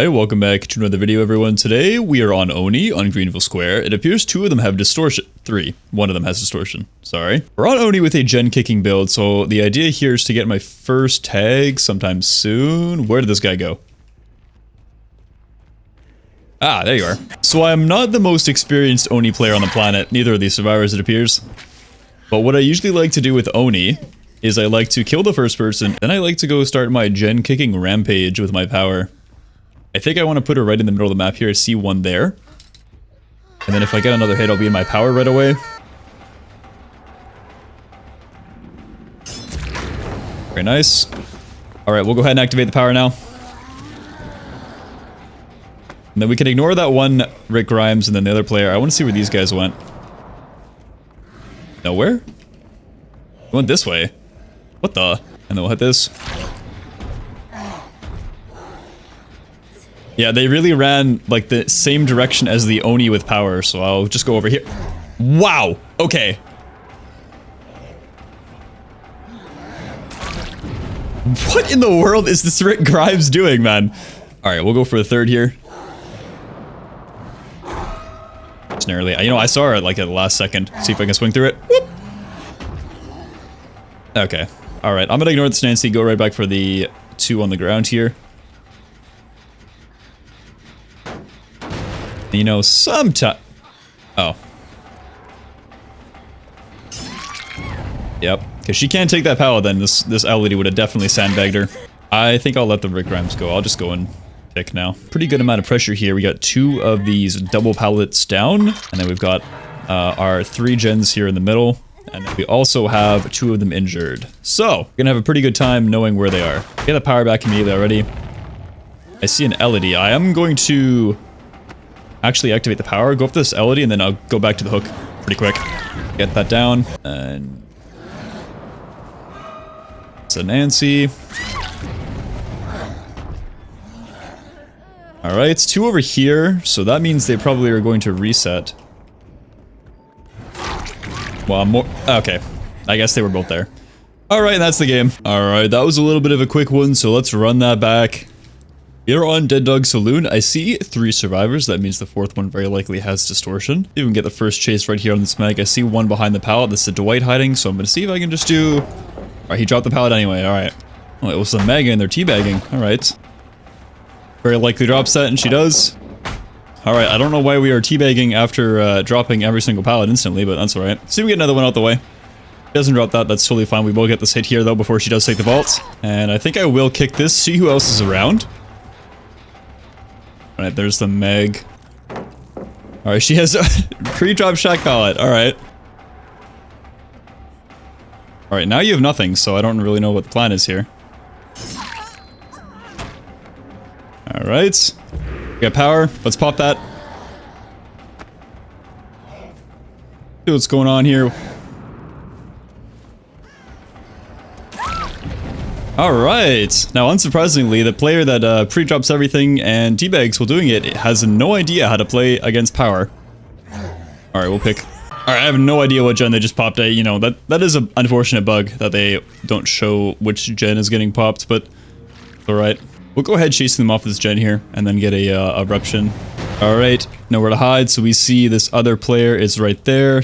Alright, welcome back to another video, everyone. Today we are on Oni on Greenville Square. It appears two of them have distortion. One of them has distortion. Sorry. We're on Oni with a gen kicking build, so the idea here is to get my first tag sometime soon. Where did this guy go? Ah, there you are. So I'm not the most experienced Oni player on the planet, neither of these survivors it appears. But what I usually like to do with Oni is I like to kill the first person, then I like to go start my gen kicking rampage with my power. I think I want to put her right in the middle of the map here. I see one there. And then if I get another hit, I'll be in my power right away. Very nice. Alright, we'll go ahead and activate the power now. And then we can ignore that one Rick Grimes and then the other player. I want to see where these guys went. Nowhere? They went this way. What the? And then we'll hit this. Yeah, they really ran like the same direction as the Oni with power, so I'll just go over here. Wow! Okay. What in the world is this Rick Grimes doing, man? Alright, we'll go for the third here. It's nearly, you know, I saw her like at the last second. See if I can swing through it. Whoop. Okay. Alright, I'm gonna ignore this Nancy, go right back for the two on the ground here. You know, sometime... Oh. Yep. Because she can't take that pallet, then this LED would have definitely sandbagged her. I think I'll let the Rick Grimes go. I'll just go and pick now. Pretty good amount of pressure here. We got two of these double pallets down. And then we've got our three gens here in the middle. And then we also have two of them injured. So, we're gonna have a pretty good time knowing where they are. Get the power back immediately already. I see an LED. I am going to... actually activate the power, go up to this LED, and then I'll go back to the hook pretty quick. Get that down, and... it's a Nancy. Alright, it's two over here, so that means they probably are going to reset. Well, more... okay. I guess they were both there. Alright, that's the game. Alright, that was a little bit of a quick one, so let's run that back. Here on Dead Dog Saloon, I see 3 survivors. That means the fourth one very likely has distortion. Even get the first chase right here on this mag. I see one behind the pallet. This is Dwight hiding, so I'm going to see if I can just do... Alright, he dropped the pallet anyway. Alright. Oh, it was the Meg and they're teabagging. Alright. Very likely drops that, and she does. Alright, I don't know why we are teabagging after dropping every single pallet instantly, but that's alright. See if we get another one out the way. She doesn't drop that, that's totally fine. We will get this hit here, though, before she does take the vault. And I think I will kick this, see who else is around. Alright, there's the Meg. Alright, she has a pre-drop shack pallet. Alright. Alright, now you have nothing, so I don't really know what the plan is here. Alright. We got power. Let's pop that. See what's going on here. Alright, now unsurprisingly, the player that pre-drops everything and teabags while doing it has no idea how to play against power. Alright, we'll pick... Alright, I have no idea what gen they just popped. You know, that is an unfortunate bug that they don't show which gen is getting popped, but... alright. We'll go ahead chasing them off this gen here, and then get a eruption. Alright, nowhere to hide, so we see this other player is right there.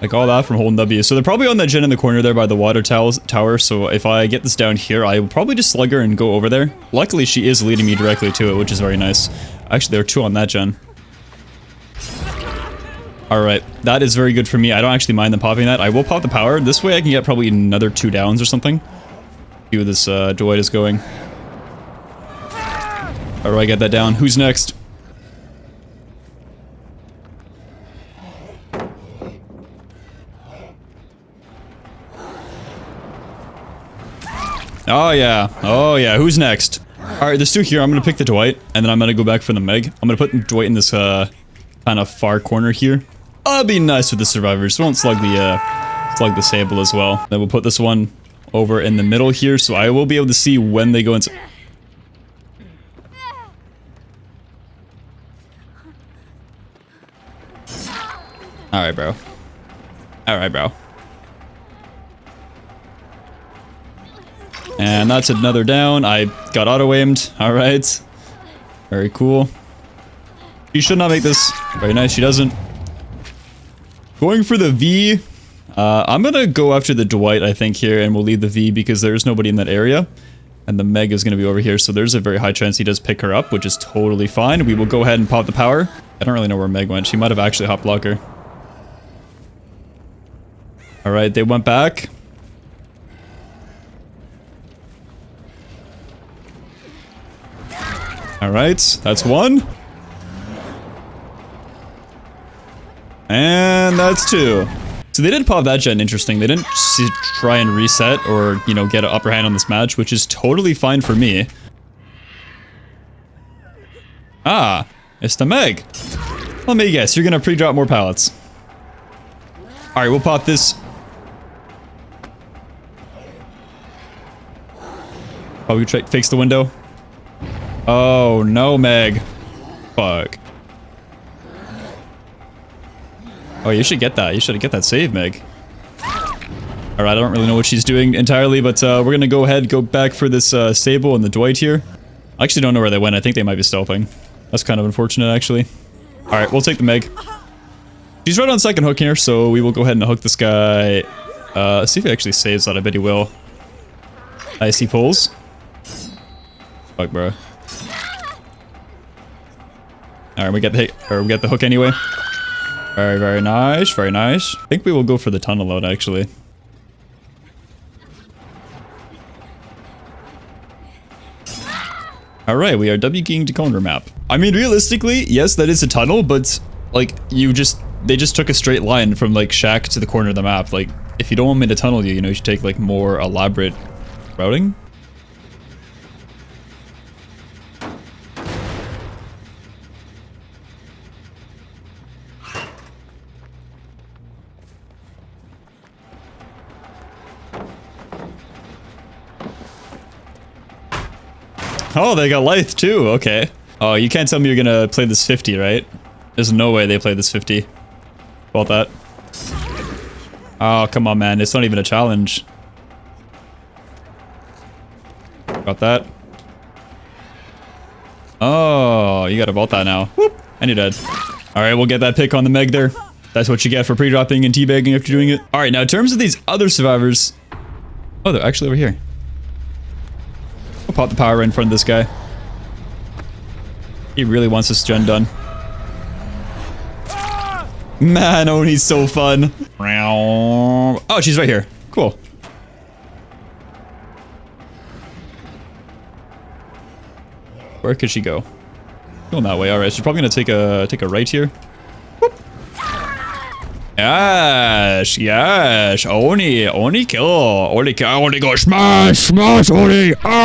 Like all that from holding W. So they're probably on that gen in the corner there by the water tower. So if I get this down here, I will probably just slug her and go over there. Luckily, she is leading me directly to it, which is very nice. Actually, there are 2 on that gen. Alright, that is very good for me. I don't actually mind them popping that. I will pop the power. This way I can get probably another 2 downs or something. See where this Dwight is going. How do I get that down? Who's next? Oh yeah, oh yeah, who's next? Alright, there's 2 here, I'm gonna pick the Dwight, and then I'm gonna go back for the Meg. I'm gonna put Dwight in this, kind of far corner here. I'll be nice with the survivors, won't slug the Sable as well. Then we'll put this one over in the middle here, so I will be able to see when they go into... Alright, bro. Alright, bro. And that's another down. I got auto-aimed. Alright. Very cool. She should not make this. Very nice, she doesn't. Going for the V. I'm gonna go after the Dwight, I think, here, and we'll leave the V because there's nobody in that area. And the Meg is gonna be over here, so there's a very high chance he does pick her up, which is totally fine. We will go ahead and pop the power. I don't really know where Meg went. She might have actually hop blocked her. Alright, they went back. Alright, that's one. And that's two. So they did pop that gen, interesting. They didn't try and reset or, you know, get an upper hand on this match, which is totally fine for me. Ah, it's the Meg. Let me guess, you're gonna pre-drop more pallets. Alright, we'll pop this. Oh, we fix the window. Oh, no, Meg. Fuck. Oh, you should get that. You should get that save, Meg. Alright, I don't really know what she's doing entirely, but we're gonna go ahead, go back for this Sable and the Dwight here. I actually don't know where they went. I think they might be stealthing. That's kind of unfortunate, actually. Alright, we'll take the Meg. She's right on second hook here, so we will go ahead and hook this guy. See if he actually saves that. I bet he will. Nice, he pulls. Fuck, bro. Alright, we get the hit, or we get the hook anyway. Very, very nice, very nice. I think we will go for the tunnel load, actually. Alright, we are W-keying decoder map. I mean, realistically, yes, that is a tunnel, but, like, they just took a straight line from, like, shack to the corner of the map. Like, if you don't want me to tunnel you, you know, you should take, like, more elaborate routing. Oh, they got Lithe too, okay. Oh, you can't tell me you're gonna play this 50, right? There's no way they play this 50. About that. Oh, come on, man. It's not even a challenge. Got that. Oh, you got about that now. Whoop, and you're dead. Alright, we'll get that pick on the Meg there. That's what you get for pre-dropping and teabagging after doing it. Alright, now in terms of these other survivors... Oh, they're actually over here. We'll pop the power right in front of this guy. He really wants this gen done. Man, Oni's so fun. Oh, she's right here. Cool. Where could she go? Going that way. All right, she's probably gonna take a right here. Whoop. Yes, yes. Oni kill. Oni go smash, Oni. Oh.